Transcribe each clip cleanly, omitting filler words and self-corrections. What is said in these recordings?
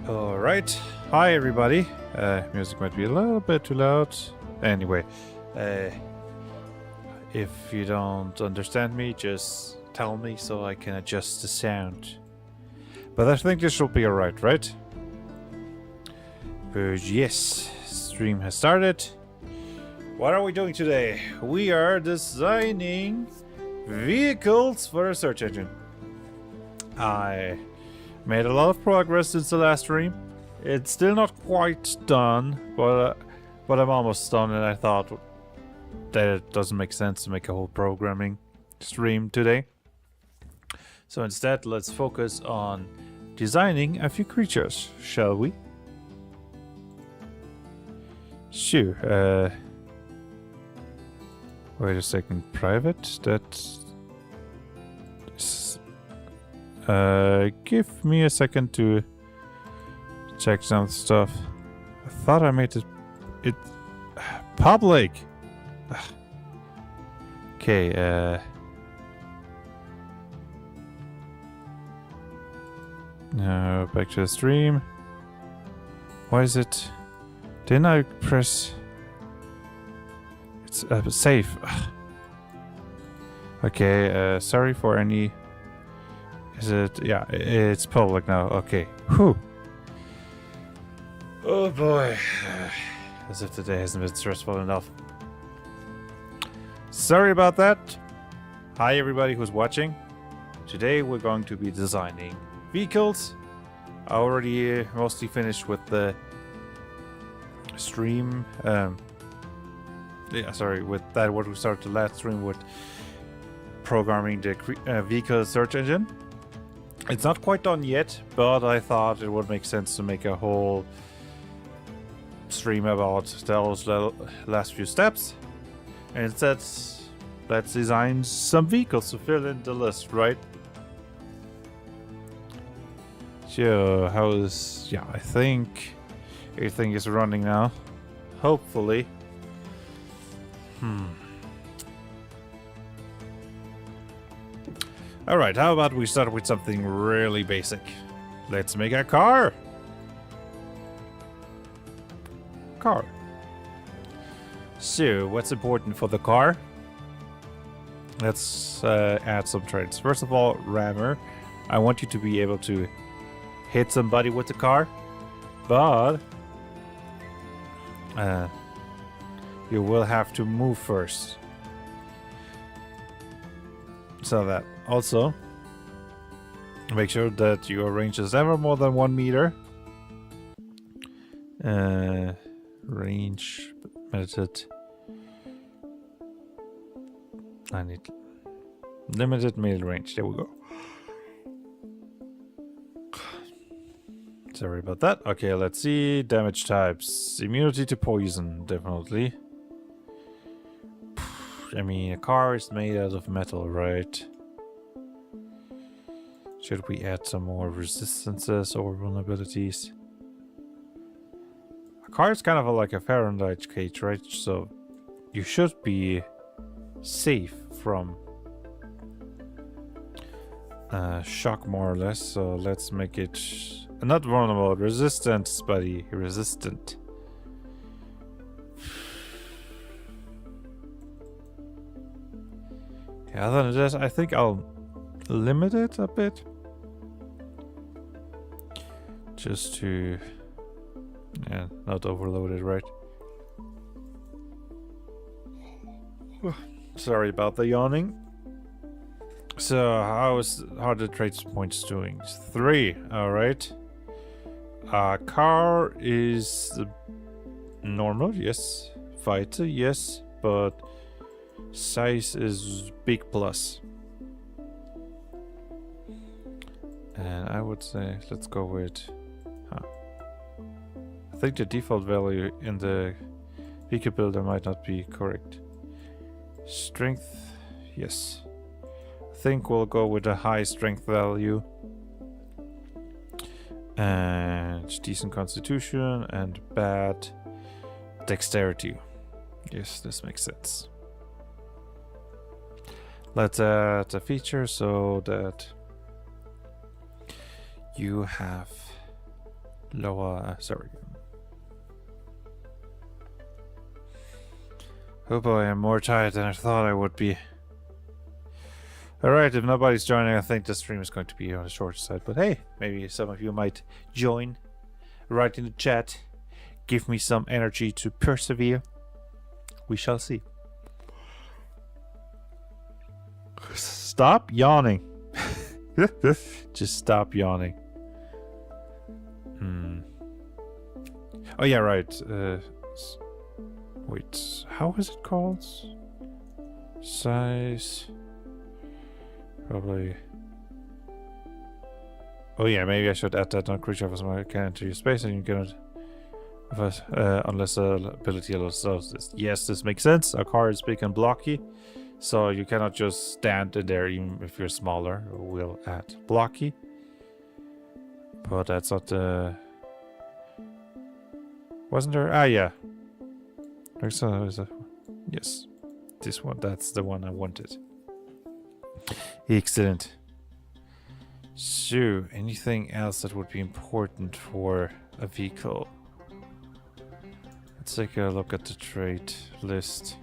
Alright, hi everybody. Music might be a little bit too loud. Anyway, uh, if you don't understand me, just tell me so I can adjust the sound. But I think this should be alright, right? But yes, stream has started. What are we doing today? We are designing vehicles for a search engine. I made a lot of progress since the last stream. It's still not quite done, but I'm almost done, and I thought that it doesn't make sense to make a whole programming stream today. So instead, let's focus on designing a few creatures, shall we? Sure. Wait a second, private? Give me a second to check some stuff. I thought I made it public. Okay, now back to the stream. Why is it? Didn't I press? It's safe. Okay, sorry for any. Is it? Yeah, it's public now. Okay. Whew. Oh boy. As if today hasn't been stressful enough. Sorry about that. Hi everybody who's watching. Today we're going to be designing vehicles. I already mostly finished with the stream. Yeah, sorry, with that what we started the last stream with programming the vehicle search engine. It's not quite done yet, but I thought it would make sense to make a whole stream about those last few steps. And instead, let's design some vehicles to fill in the list, right? So, I think everything is running now. Hopefully. Alright, how about we start with something really basic? Let's make a car! So, what's important for the car? Let's add some traits. First of all, rammer. I want you to be able to hit somebody with the car, but you will have to move first. So that also make sure that your range is ever more than 1 meter. Range limited. I need limited middle range. There we go. Sorry about that. Okay, let's see. Damage types. Immunity to poison, definitely. I mean, a car is made out of metal, right? Should we add some more resistances or vulnerabilities? A car is kind of like a Fahrenheit cage, right? So you should be safe from shock, more or less. So let's make it not vulnerable, resistant, buddy. Resistant. Yeah, other than that, I think I'll limit it a bit. Just to not overload it, right? Sorry about the yawning. So, how are the traits points doing? 3, alright. Car is normal, yes. Fighter, yes. But size is big plus. And I would say, let's go with... I think the default value in the vehicle builder might not be correct. Strength, yes. I think we'll go with a high strength value. And decent constitution and bad dexterity. Yes, this makes sense. Let's add a feature so that you have Lower. Sorry. Oh boy, I'm more tired than I thought I would be. Alright, if nobody's joining, I think the stream is going to be on the short side. But hey, maybe some of you might join. Write in the chat. Give me some energy to persevere. We shall see. Stop yawning. Just stop yawning. Oh yeah, right. Wait, how is it called? Size. Probably. Oh yeah, maybe I should add that on creature of a can enter your space and you cannot. Unless the ability allows this. Yes, this makes sense. Our car is big and blocky, so you cannot just stand in there even if you're smaller. We'll add blocky. But that's not the. Wasn't there? Ah, yeah. There's a. Yes. This one. That's the one I wanted. Excellent. So, anything else that would be important for a vehicle? Let's take a look at the trait list.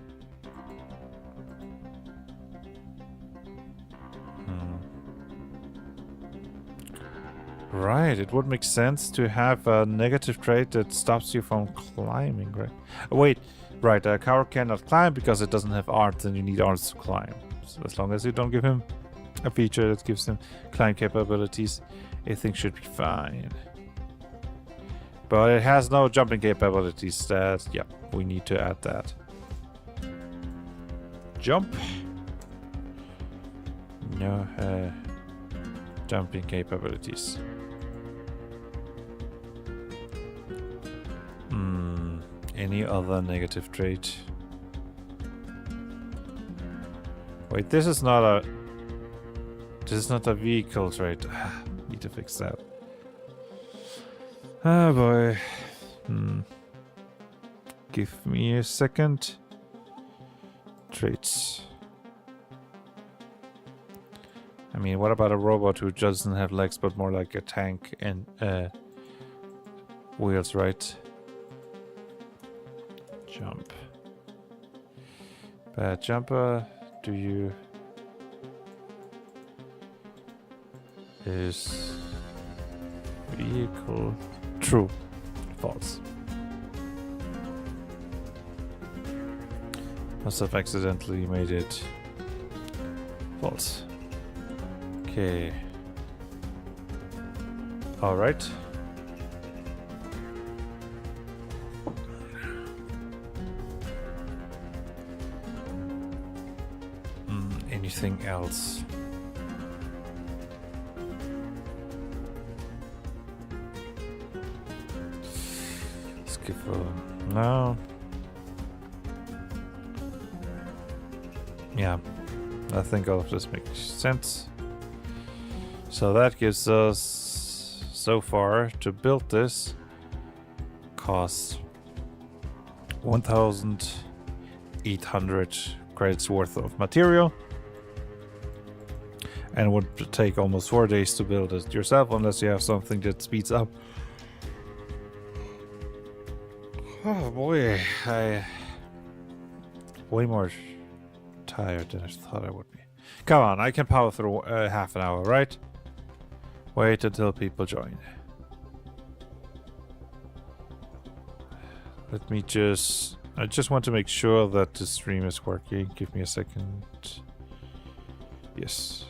Right, it would make sense to have a negative trait that stops you from climbing, right? Oh, wait, right, a coward cannot climb because it doesn't have arms and you need arms to climb. So as long as you don't give him a feature that gives him climb capabilities, I think should be fine. But it has no jumping capabilities. That, yeah, we need to add that. Jump. No jumping capabilities. Any other negative trait? Wait, this is not a vehicle trait. Need to fix that. Oh boy. Give me a second. Traits. I mean, what about a robot who doesn't have legs but more like a tank and wheels, right? Jump. Bad jumper. Do you... Is... Vehicle... True. False. Must have accidentally made it... False. Okay. Alright. Anything else? Skip no. Yeah, I think all of this makes sense. So that gives us, so far, to build this, costs 1,800 credits worth of material. And would take almost 4 days to build it yourself, unless you have something that speeds up. Oh boy, I way more tired than I thought I would be. Come on, I can power through half an hour, right? Wait until people join. Let me just... I just want to make sure that the stream is working. Give me a second. Yes.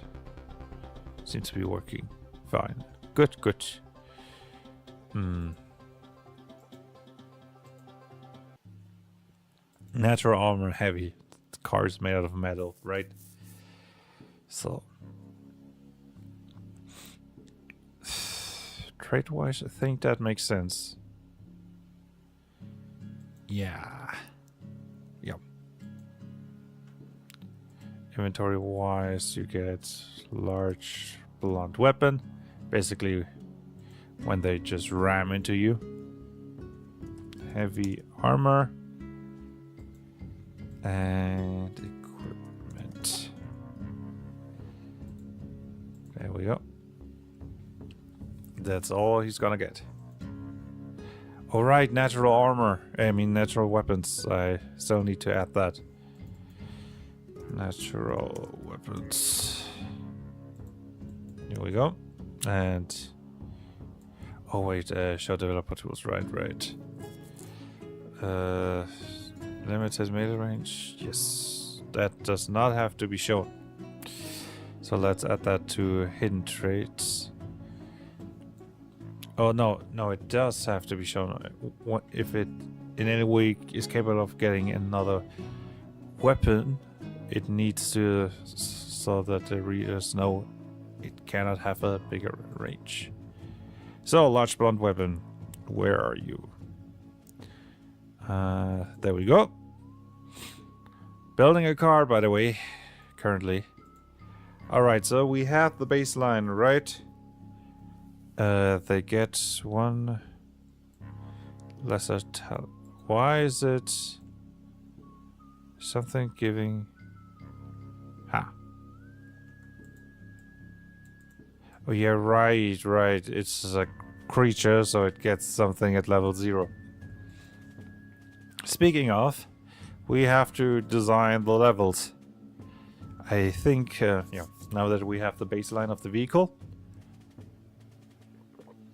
Seems to be working fine. Good, good. Natural armor heavy. The car is made out of metal, right? So. Trait-wise, I think that makes sense. Yeah. Yep. Inventory-wise, you get large blunt weapon. Basically, when they just ram into you. Heavy armor. And equipment. There we go. That's all he's gonna get. Alright, natural armor. I mean, natural weapons. I still need to add that. Natural weapons. Here we go. And... oh wait, show developer tools. Right. Limited melee range. Yes. That does not have to be shown. So let's add that to hidden traits. Oh no, it does have to be shown. If it in any way is capable of getting another weapon, it needs to, so that the readers know it cannot have a bigger range. So, large blunt weapon, where are you? There we go. Building a car, by the way, currently. Alright, so we have the baseline, right? They get one lesser talent. Why is it something giving... Oh yeah, right. It's a creature, so it gets something at level 0. Speaking of, we have to design the levels. I think, now that we have the baseline of the vehicle,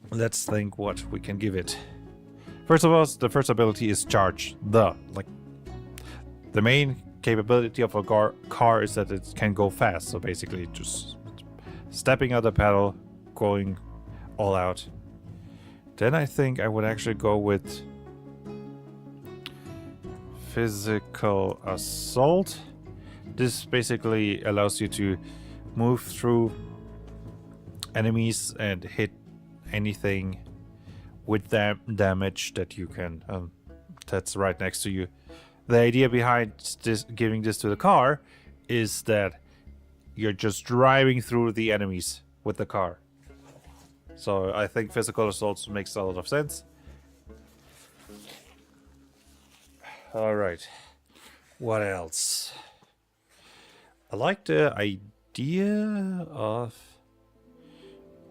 let's think what we can give it. First of all, the first ability is charge. The main capability of a car is that it can go fast, so basically just stepping on the pedal, going all out. Then I think I would actually go with physical assault. This basically allows you to move through enemies and hit anything with damage that you can, that's right next to you. The idea behind giving this to the car is that you're just driving through the enemies with the car. So I think physical assault makes a lot of sense. Alright. What else? I like the idea of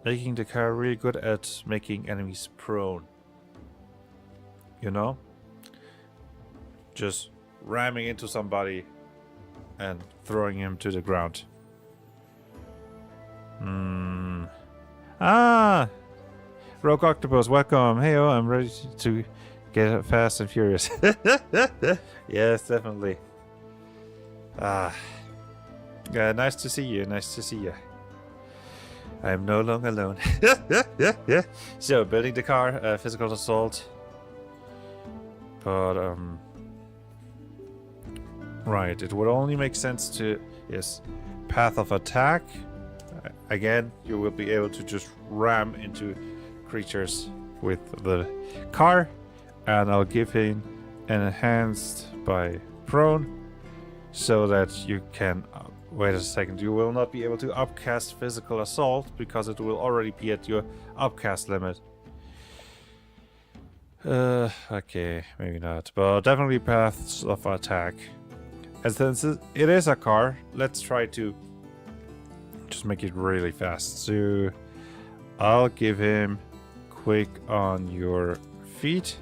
making the car really good at making enemies prone. You know? Just ramming into somebody and throwing him to the ground. Rogue Octopus, welcome. Hey, I'm ready to get fast and furious. Yes, definitely. Yeah, nice to see you. I am no longer alone. So, building the car, physical assault. But, right, it would only make sense to, yes, path of attack. Again, you will be able to just ram into creatures with the car. And I'll give him an enhanced by prone, so that you can... wait a second, you will not be able to upcast physical assault because it will already be at your upcast limit. Okay, maybe not, but definitely paths of attack. And since it is a car, let's try to just make it really fast. So I'll give him quick on your feet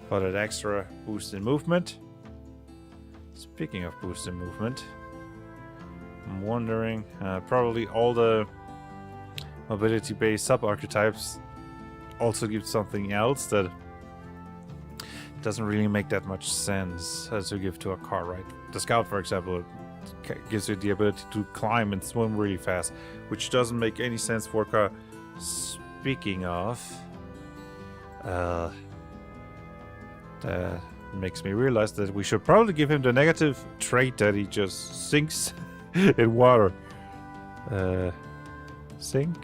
for that extra boost in movement. Speaking of boost in movement, I'm wondering, probably all the mobility-based sub-archetypes also give something else that doesn't really make that much sense to give to a car, right? The Scout, for example, gives you the ability to climb and swim really fast, which doesn't make any sense for a car. Speaking of, that makes me realize that we should probably give him the negative trait that he just sinks in water. Sink.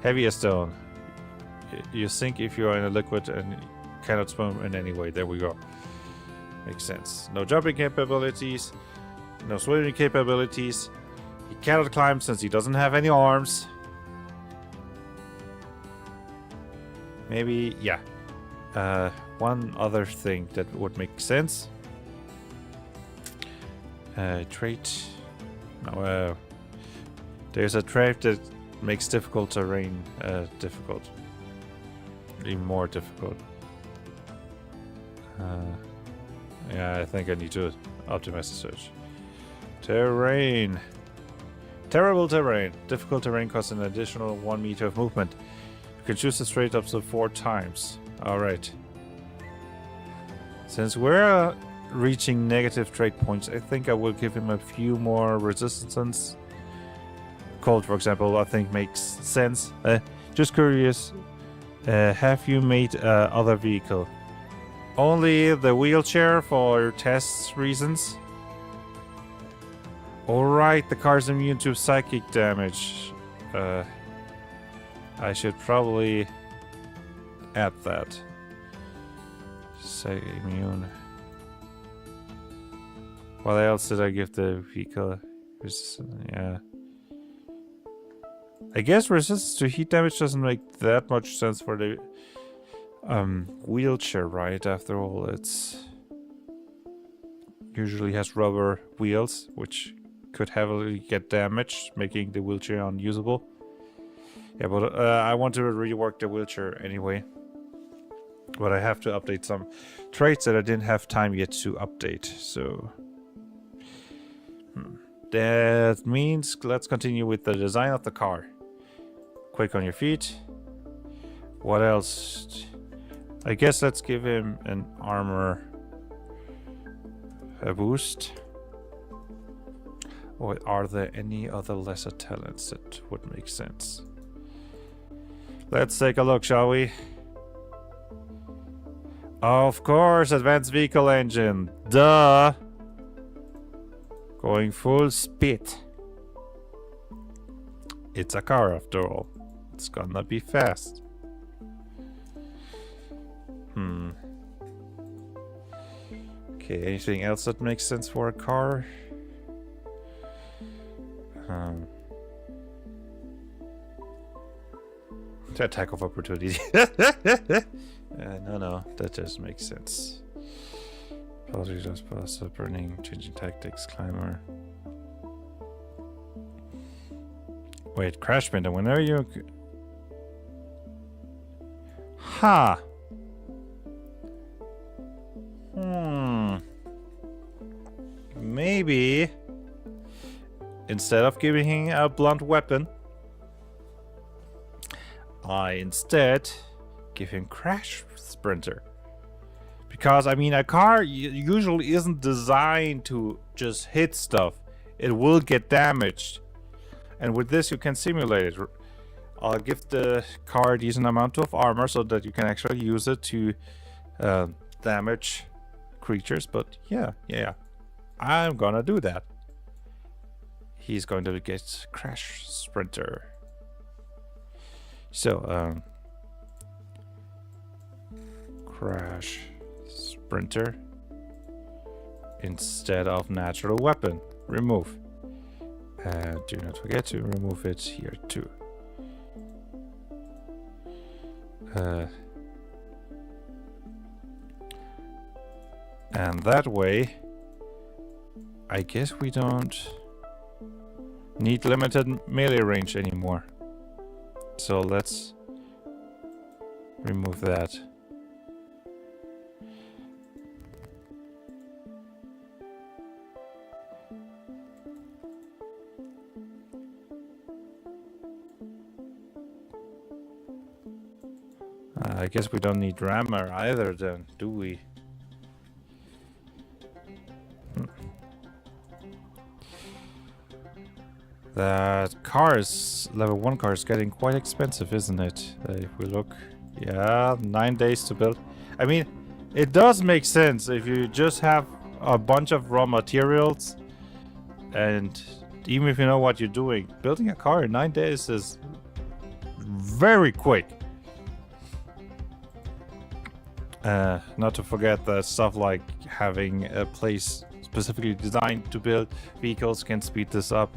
Heavier stone. You sink if you are in a liquid and cannot swim in any way. There we go. Makes sense. No jumping capabilities. No swimming capabilities. He cannot climb since he doesn't have any arms. Maybe, yeah. One other thing that would make sense. Trait. No, there's a trait that makes difficult terrain difficult. even more difficult. Yeah, I think I need to optimize the search. Terrain. Terrible terrain. Difficult terrain costs an additional 1 meter of movement. You can choose the straight up to 4 times. Alright. Since we're reaching negative trade points, I think I will give him a few more resistance. Cold, for example, I think makes sense. Just curious, have you made other vehicle? Only the wheelchair for test reasons? Alright, the car's immune to psychic damage. I should probably add that. Say immune. What else did I give the vehicle? Yeah. I guess resistance to heat damage doesn't make that much sense for the wheelchair, right? After all, it's usually has rubber wheels, which could heavily get damaged, making the wheelchair unusable. Yeah, but I want to rework the wheelchair anyway. But I have to update some traits that I didn't have time yet to update, so... That means let's continue with the design of the car. Quick on your feet. What else? I guess let's give him an armor... a boost. Or are there any other lesser talents that would make sense? Let's take a look, shall we? Of course, advanced vehicle engine. Duh! Going full speed. It's a car after all. It's gonna be fast. Okay, anything else that makes sense for a car? The attack of opportunity. No, that just makes sense. Apologies, burning, changing tactics, climber. Wait, crash bender, whenever you... Ha! Maybe... instead of giving him a blunt weapon, I instead give him crash sprinter. Because, I mean, a car usually isn't designed to just hit stuff. It will get damaged. And with this, you can simulate it. I'll give the car a decent amount of armor so that you can actually use it to damage creatures. But yeah, I'm gonna do that. He's going to get crash sprinter. So, crash sprinter instead of natural weapon. Remove. And do not forget to remove it here too. And that way, I guess we don't need limited melee range anymore. So let's remove that. I guess we don't need rammer either then, do we? That car is, level 1 car is getting quite expensive, isn't it? If we look, yeah, 9 days to build. I mean, it does make sense if you just have a bunch of raw materials and even if you know what you're doing, building a car in 9 days is very quick. Not to forget that stuff like having a place specifically designed to build vehicles can speed this up.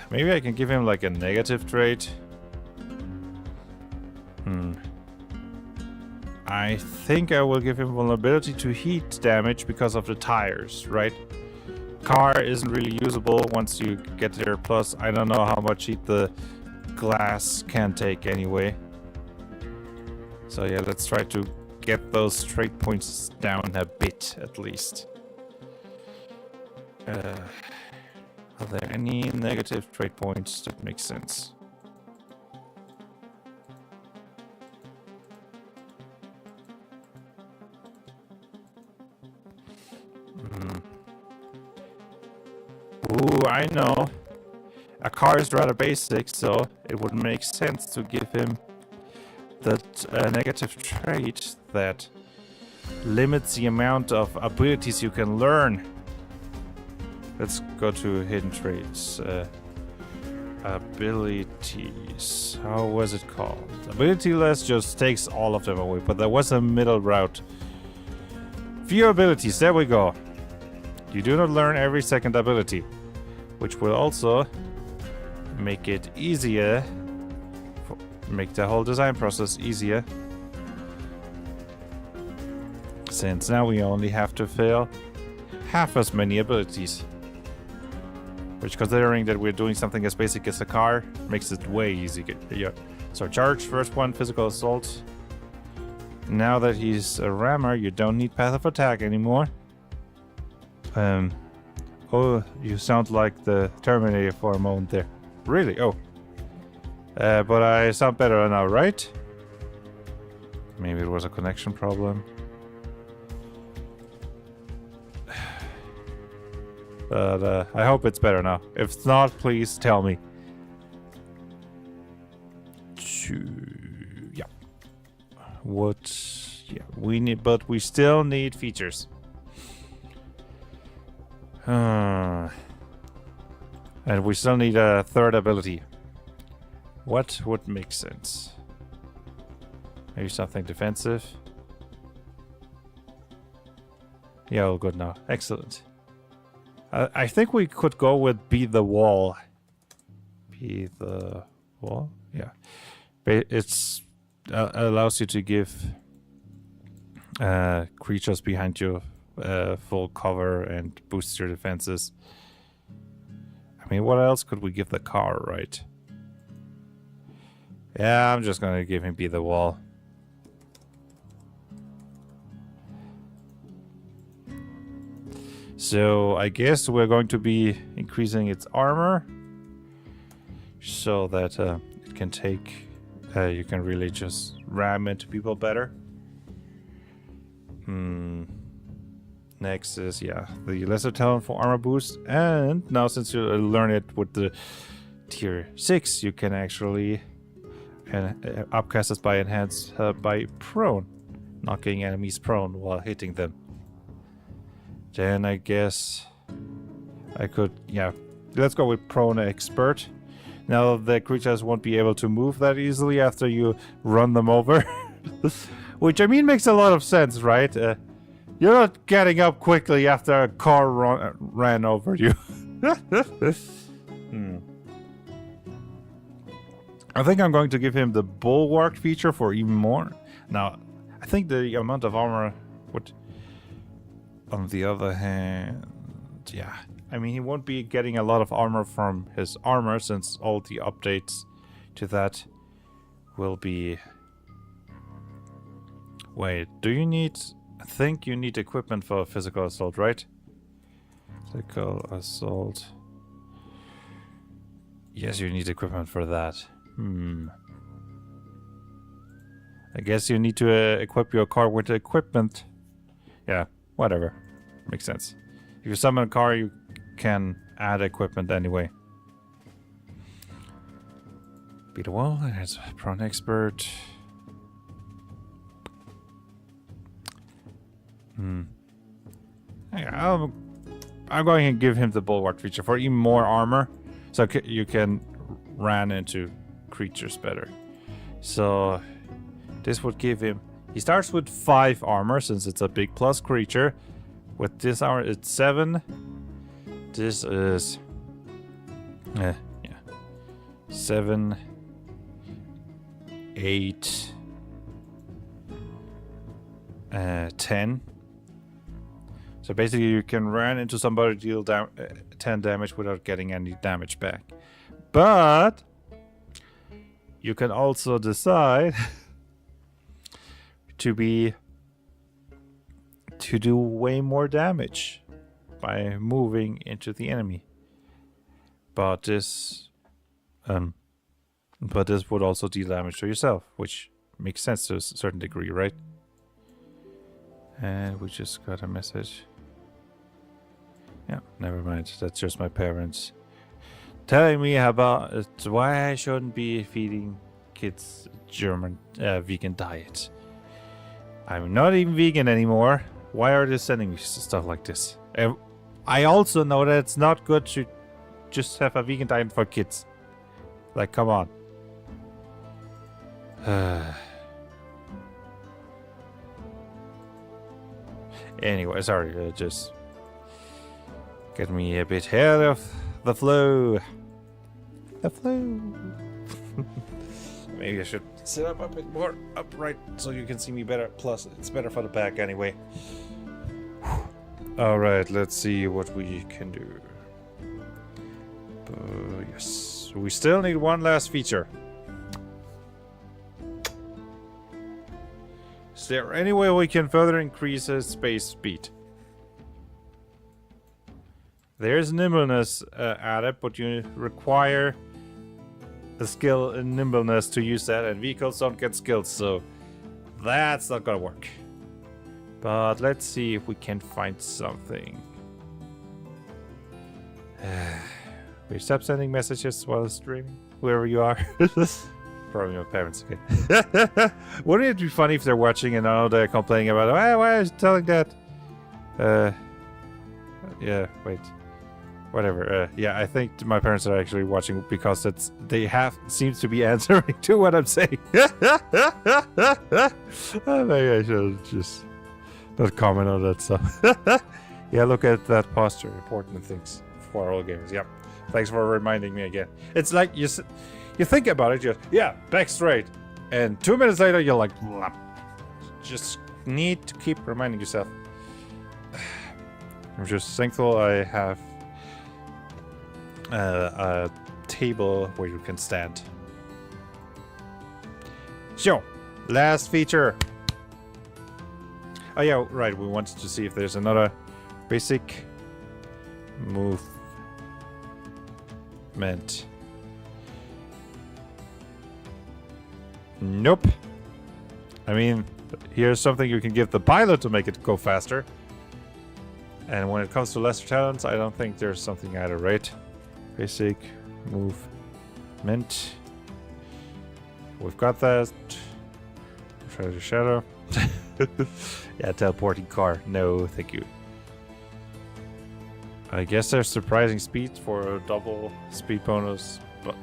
Maybe I can give him like a negative trait. I think I will give him vulnerability to heat damage because of the tires, right? Car isn't really usable once you get there. Plus, I don't know how much heat the glass can take anyway. So yeah, let's try to get those trait points down a bit, at least. Are there any negative trait points that make sense? Ooh, I know. A car is rather basic, so it would make sense to give him that negative trait that limits the amount of abilities you can learn. Let's go to hidden traits. Abilities. How was it called? Abilityless just takes all of them away, but there was a middle route. Few abilities, there we go. You do not learn every second ability, which will also make it easier, make the whole design process easier. Since now we only have to fill half as many abilities. Which, considering that we're doing something as basic as a car, makes it way easier. Yeah. So charge, first one, physical assault. Now that he's a rammer, you don't need passive attack anymore. Oh, you sound like the Terminator for a moment there. Really? Oh. But I sound better now, right? Maybe it was a connection problem. But I hope it's better now. If it's not, please tell me. Yeah. What? Yeah, we need, but we still need features. And we still need a third ability. What would make sense? Maybe something defensive. Yeah, all good now. Excellent. I think we could go with Be the Wall. Be the Wall? Yeah. It's allows you to give creatures behind you full cover and boosts your defenses. I mean, what else could we give the car, right? Yeah, I'm just gonna give him Be the Wall. So I guess we're going to be increasing its armor so that it can take, you can really just ram into people better. Next is, yeah, the lesser talent for armor boost. And now since you learn it with the tier 6, you can actually upcast it by enhance by prone, knocking enemies prone while hitting them. Then I guess I could, yeah, let's go with prone expert. Now the creatures won't be able to move that easily after you run them over. Which, I mean, makes a lot of sense, right? You're not getting up quickly after a car ran over you. I think I'm going to give him the bulwark feature for even more. Now, I think the amount of armor would... On the other hand, yeah. I mean, he won't be getting a lot of armor from his armor, since all the updates to that will be... Wait, do you need... I think you need equipment for physical assault, right? Physical assault... Yes, you need equipment for that. I guess you need to equip your car with equipment. Yeah. Whatever. Makes sense. If you summon a car, you can add equipment anyway. Be the Wall, there's prone expert. I'm going to give him the bulwark feature for even more armor. So you can ran into creatures better. So this would give him... He starts with 5 armor, since it's a big plus creature. With this armor, it's 7. This is... yeah. 7... 8... 10. So basically you can run into somebody, deal 10 damage without getting any damage back. But... you can also decide... to do way more damage by moving into the enemy. But this would also deal damage to yourself, which makes sense to a certain degree, right? And we just got a message. Yeah, never mind. That's just my parents telling me about why I shouldn't be feeding kids German vegan diet. I'm not even vegan anymore. Why are they sending me stuff like this? And I also know that it's not good to just have a vegan diet for kids. Like, come on. Anyway, sorry, just get me a bit ahead of the flow. The flow. Maybe I should sit up a bit more upright so you can see me better. Plus, it's better for the back anyway. Alright, let's see what we can do. Yes, we still need one last feature. Is there any way we can further increase his space speed? There's nimbleness added, but you require a skill in nimbleness to use that, and vehicles don't get skills, so that's not gonna work. But let's see if we can find something. We stop sending messages while streaming, whoever you are. Probably my parents again. Wouldn't it be funny if they're watching and now they're complaining about, why is telling that? Yeah, wait. Whatever. Yeah, I think my parents are actually watching because they seems to be answering to what I'm saying. Maybe I should just not comment on that stuff. Yeah, look at that posture. Important things for all gamers. Yep. Thanks for reminding me again. It's like you think about it, back straight, and 2 minutes later you're like, blah. Just need to keep reminding yourself. I'm just thankful I have a table where you can stand. So, last feature. Oh yeah, right, we wanted to see if there's another basic movement. Nope. I mean, here's something you can give the pilot to make it go faster. And when it comes to lesser talents, I don't think there's something either, right? Basic movement. We've got that. Treasure shadow. Yeah, teleporting car. No, thank you. I guess there's surprising speed for a double speed bonus, but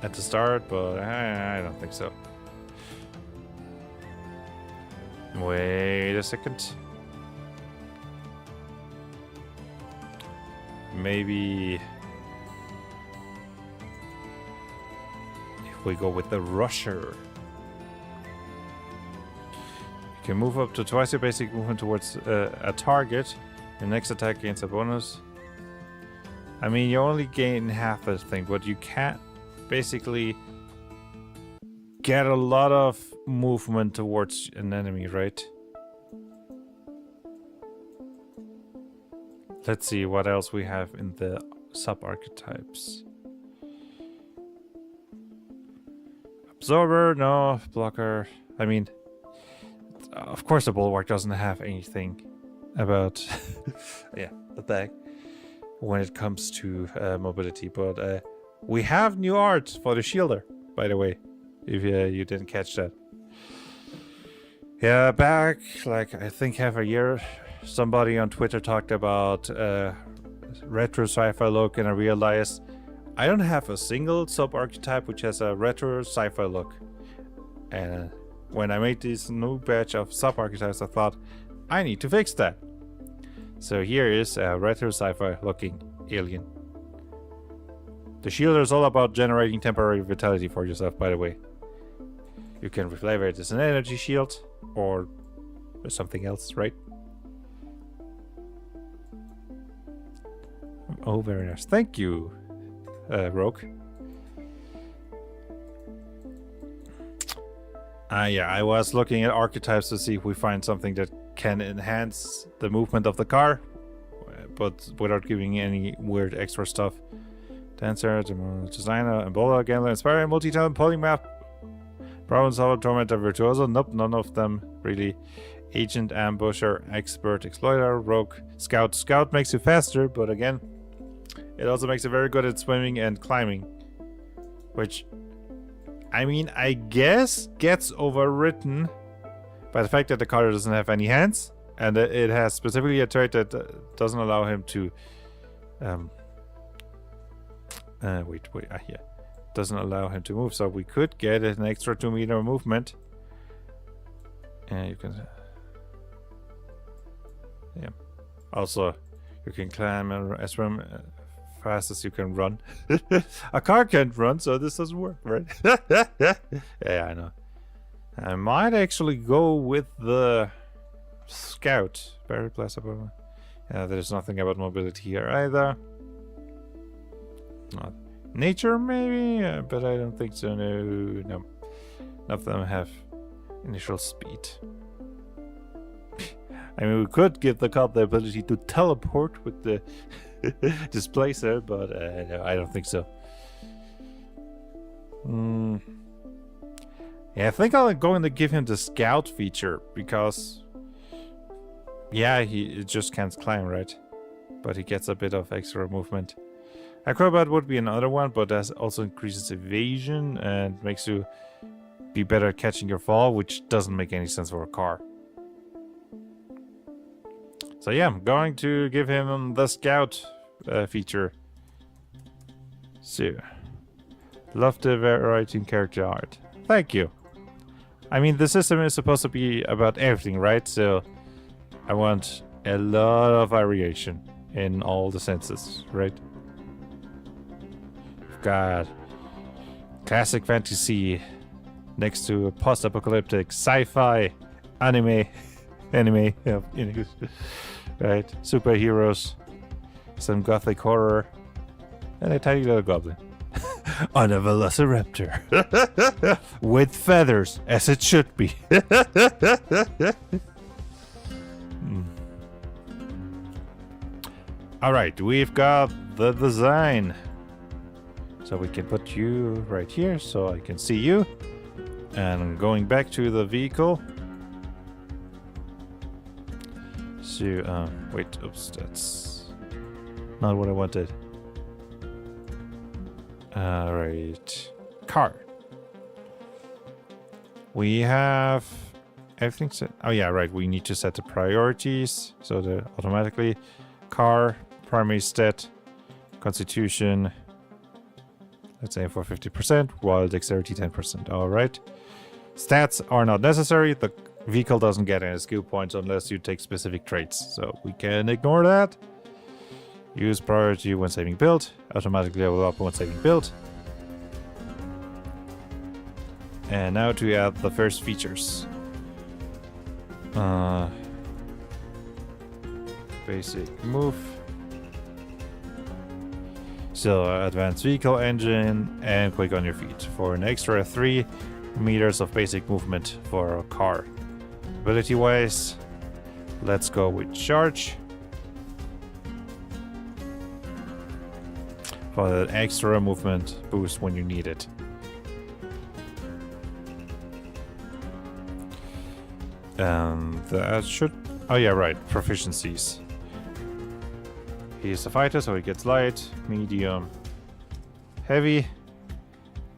at the start, but I don't think so. Wait a second. Maybe if we go with the rusher, you can move up to twice your basic movement towards a target. Your next attack gains a bonus. I mean, you only gain half the thing, but you can't basically get a lot of movement towards an enemy, right? Let's see what else we have in the sub-archetypes. Absorber, no. Blocker. I mean, of course the bulwark doesn't have anything about yeah, the bag when it comes to mobility, but we have new art for the shielder, by the way, if you didn't catch that. Yeah, back like I think half a year, somebody on Twitter talked about retro sci-fi look, and I realized I don't have a single sub-archetype which has a retro sci-fi look. And when I made this new batch of sub-archetypes, I thought I need to fix that. So here is a retro sci-fi looking alien. The shielder is all about generating temporary vitality for yourself, by the way. You can reflavor it as an energy shield or something else, right? Oh, very nice. Thank you, Rogue. Yeah, I was looking at archetypes to see if we find something that can enhance the movement of the car, but without giving any weird extra stuff. Dancer, designer, Ebola, gambler, inspiring, multi-talent, polymath, problem solver, tormentor, virtuoso. Nope, none of them really. Agent, ambusher, expert, exploiter, rogue, scout. Scout makes you faster, but again, it also makes you very good at swimming and climbing, which, I mean, I guess gets overwritten by the fact that the car doesn't have any hands, and it has specifically a trait that doesn't allow him to doesn't allow him to move, so we could get an extra 2-meter movement. And you can also you can climb and swim fast as you can run. A car can't run, so this doesn't work, right? Yeah, I know. I might actually go with the scout. Very plausible. Yeah, there's nothing about mobility here either. Not nature, maybe, but I don't think so. No. None of them have initial speed. I mean, we could give the car the ability to teleport with the displacer, but no, I don't think so. Yeah, I think I'm going to give him the scout feature because, yeah, he just can't climb, right? But he gets a bit of extra movement. Acrobat would be another one, but that also increases evasion and makes you be better at catching your fall, which doesn't make any sense for a car. So yeah, I'm going to give him the scout feature. So, love the variety in character art. Thank you. I mean, the system is supposed to be about everything, right? So I want a lot of variation in all the senses, right? We've got classic fantasy next to post-apocalyptic sci-fi, anime, yeah, right? Superheroes, some gothic horror, and a tiny little goblin on a velociraptor with feathers, as it should be. All right, we've got the design, so we can put you right here so I can see you. And going back to the vehicle. So, wait, oops, that's not what I wanted. Alright. Car. We have everything set. Oh yeah, right, we need to set the priorities. So the automatically car, primary stat, constitution. Let's aim for 50%, while dexterity 10%. Alright. Stats are not necessary. The vehicle doesn't get any skill points unless you take specific traits. So we can ignore that. Use priority when saving build. Automatically level up when saving build. And now to add the first features. Basic move. So advanced vehicle engine and quick on your feet for an extra 3 meters of basic movement for a car. Ability wise, let's go with charge for that extra movement boost when you need it. That should, oh yeah, right, proficiencies. He's a fighter, so he gets light, medium, heavy,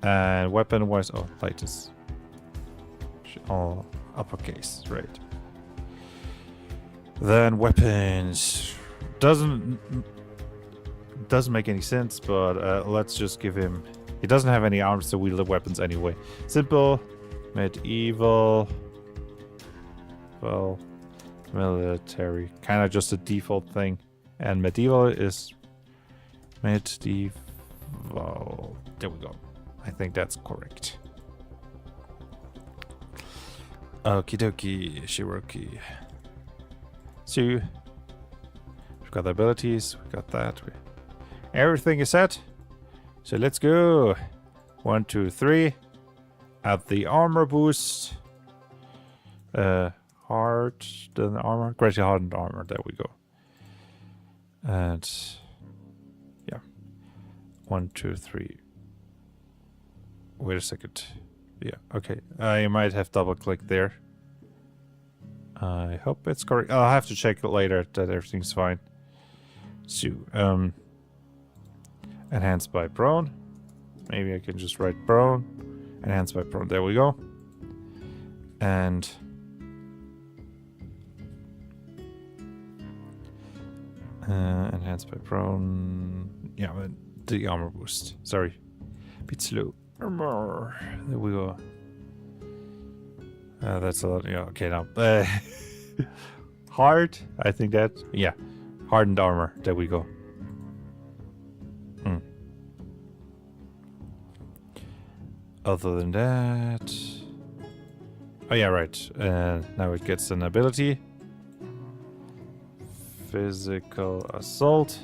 and weapon wise, oh, light is all uppercase, right? Then weapons doesn't make any sense, but let's just give him. He doesn't have any arms to wield the weapons anyway. Simple, medieval, well, military, kind of just a default thing. And medieval is medieval. There we go. I think that's correct. Okie dokie, Shiroki. So, we've got the abilities, we got that. Everything is set. So let's go. 1, 2, 3. add the armor boost. Hardened armor. Greatly hardened armor. There we go. And yeah. 1, 2, 3. Wait a second. Yeah, okay. I might have double clicked there. I hope it's correct. I'll have to check it later that everything's fine. So, enhanced by prone. Maybe I can just write prone. Enhanced by prone. There we go. And enhanced by prone. Yeah, the armor boost. Sorry. Bit slow. Armor. There we go. That's a lot. Yeah, okay, now. Hard. I think that. Yeah. Hardened armor. There we go. Other than that. Oh, yeah, right. Now it gets an ability. Physical assault.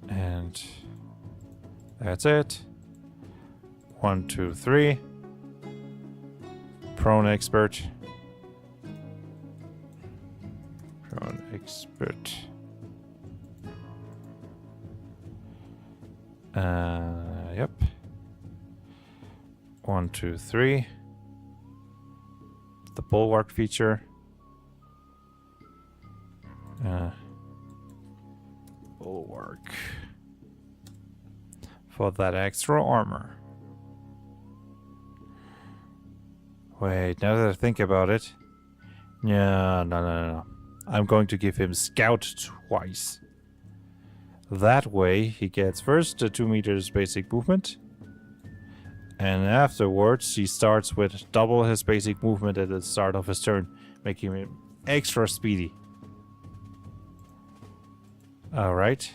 And that's it. 1, 2, 3. Prone expert. Prone expert. Yep. 1, 2, 3. The bulwark feature. Bulwark. For that extra armor. Wait, now that I think about it. Yeah, no. I'm going to give him Scout twice. That way, he gets first the 2 meters basic movement. And afterwards, he starts with double his basic movement at the start of his turn, making him extra speedy. Alright.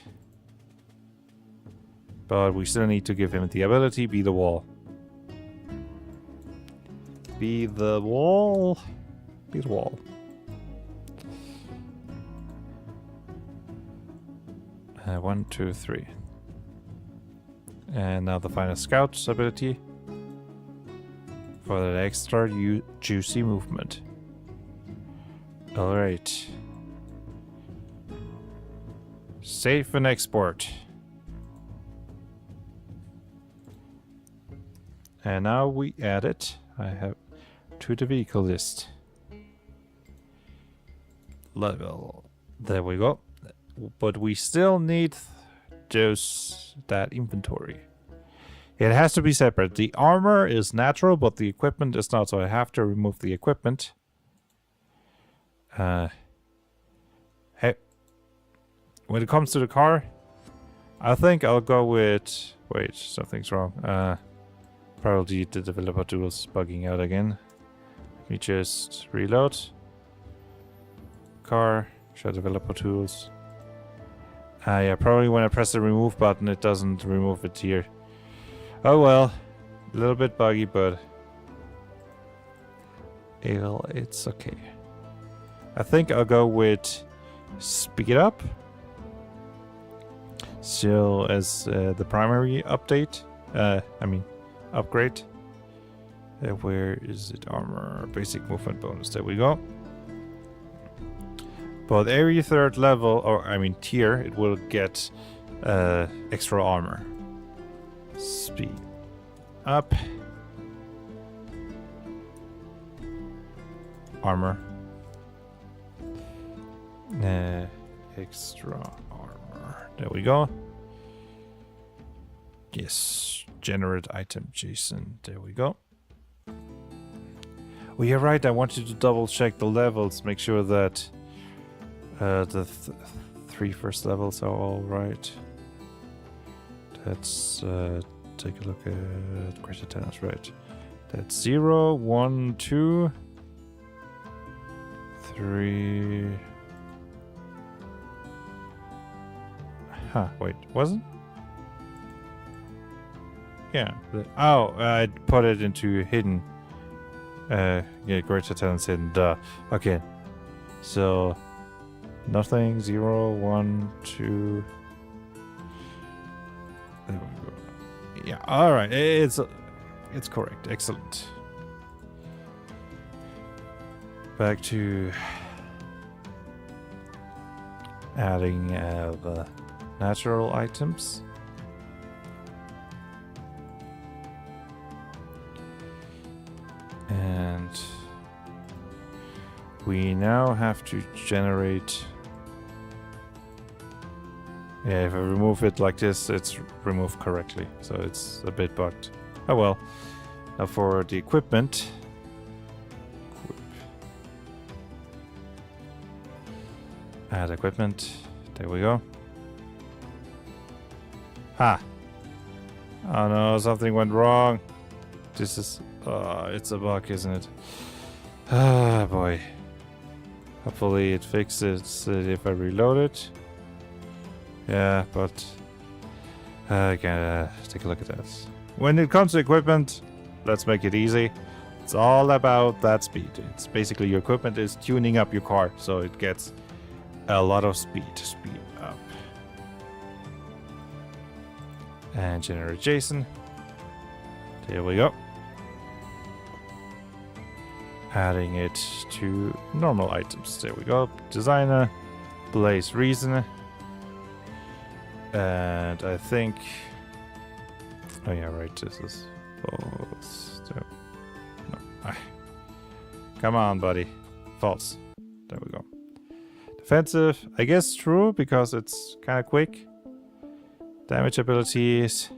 But we still need to give him the ability, Be the Wall. Be the wall. Be the wall. One, 2, 3. And now the final scout ability. For that extra juicy movement. Alright. Save and export. And now we add it. I have to the vehicle list. Level. There we go. But we still need that inventory. It has to be separate. The armor is natural, but the equipment is not, so I have to remove the equipment. Hey. When it comes to the car, I think I'll go with... Wait, something's wrong. Probably the developer tools bugging out again. Let me just reload. Car, show developer tools. Yeah, probably when I press the remove button, it doesn't remove it here. Oh well, a little bit buggy, but it's okay. I think I'll go with speed up. Still as the primary update. Upgrade. Where is it? Armor, basic movement bonus. There we go. But every third level, tier, it will get extra armor. Speed up. Armor. Extra armor. There we go. Yes. Generate item JSON. There we go. Oh, you're right. I wanted to double check the levels. Make sure that the 3 first levels are all right. Let's take a look at greater tennis, right? That's 0, 1, 2, 3. Huh, wait, wasn't? Yeah. I put it into hidden. Yeah, greater tennis hidden, duh. Okay. So, nothing, 0, 1, 2. There we go. Yeah, alright. It's correct. Excellent. Back to adding the natural items. And we now have to generate. Yeah, if I remove it like this, it's removed correctly. So it's a bit bugged. Oh well. Now for the equipment. Add equipment. There we go. Ha! Oh no, something went wrong. This is... it's a bug, isn't it? Ah, boy. Hopefully it fixes it if I reload it. Yeah, but... I gotta take a look at that. When it comes to equipment, let's make it easy. It's all about that speed. It's basically your equipment is tuning up your car, so it gets a lot of speed up. And generate JSON. There we go. Adding it to normal items. There we go. Designer, place reason. And I think... Oh yeah, right, this is false. No. Come on, buddy. False. There we go. Defensive, I guess true, because it's kind of quick. Damage abilities.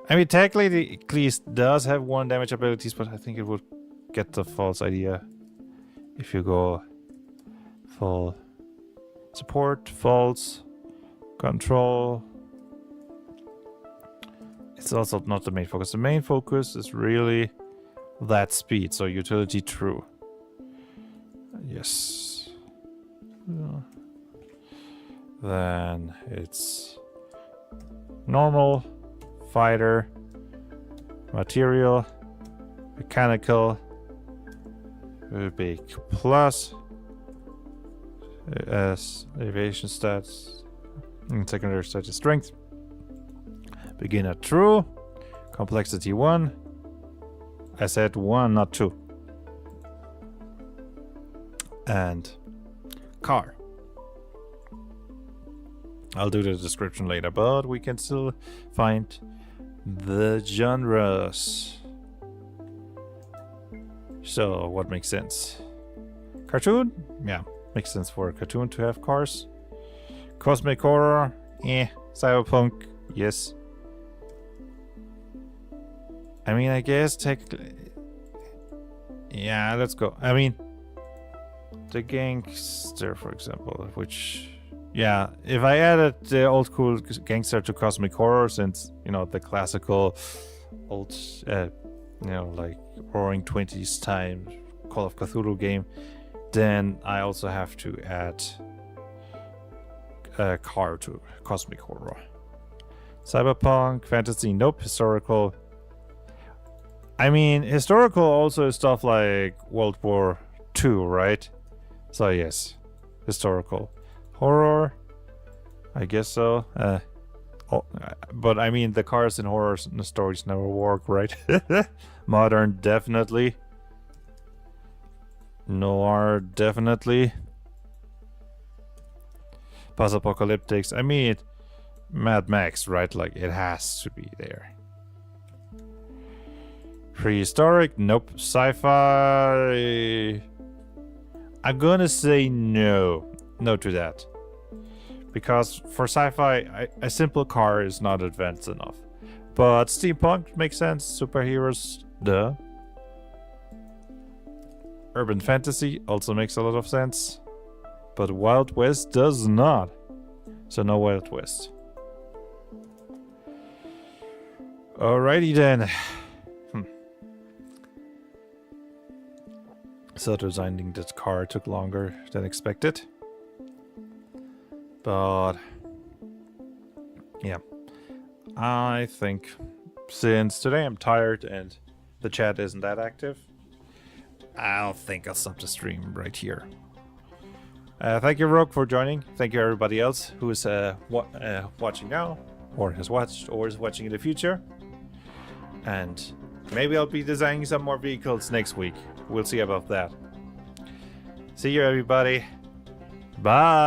I mean, technically, at least does have 1 damage abilities, but I think it would get the false idea if you go full support, false, control. It's also not the main focus. The main focus is really that speed, so utility true. Yes. Then it's normal, fighter, material, mechanical, big plus, as aviation stats, and secondary stat is strength. Beginner true, complexity 1. I said 1, not 2. And car. I'll do the description later, but we can still find the genres. So, what makes sense? Cartoon? Yeah, makes sense for a cartoon to have cars. Cosmic horror? Cyberpunk? Yes. I mean, I guess technically... Yeah, let's go. I mean, the gangster, for example, which... Yeah, if I added the old school gangster to cosmic horror, since, you know, the classical old, you know, like Roaring 20s time Call of Cthulhu game, then I also have to add a car to cosmic horror. Cyberpunk, fantasy, nope. Historical. I mean, historical also is stuff like World War II, right? So yes, historical. Horror, I guess so. But I mean, the cars in horrors and the stories never work, right? Modern, definitely. Noir, definitely. Post-apocalyptics, I mean, Mad Max, right? Like, it has to be there. Prehistoric, nope. Sci-fi, I'm gonna say no. No to that. Because for sci-fi, a simple car is not advanced enough. But steampunk makes sense. Superheroes, duh. Urban fantasy also makes a lot of sense. But Wild West does not. So no Wild West. Alrighty then. So designing this car took longer than expected. But yeah, I think since today I'm tired and the chat isn't that active, I'll think I'll stop the stream right here. Thank you, Rogue, for joining. Thank you, everybody else who is watching now. or has watched, or is watching in the future. And maybe I'll be designing some more vehicles next week. We'll see about that. See you, everybody. Bye.